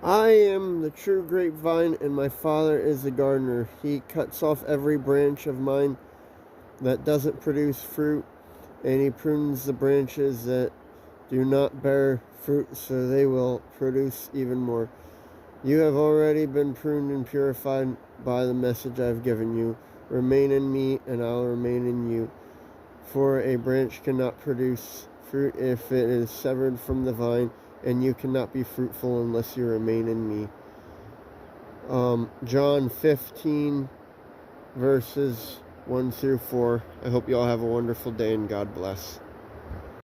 I am the true grapevine, and my Father is the gardener. He cuts off every branch of mine that doesn't produce fruit, and he prunes the branches that do not bear fruit, so they will produce even more. You have already been pruned and purified by the message I have given you. Remain in me, and I will remain in you. For a branch cannot produce fruit if it is severed from the vine, and you cannot be fruitful unless you remain in me. John 15, verses 1 through 4. I hope you all have a wonderful day, and God bless.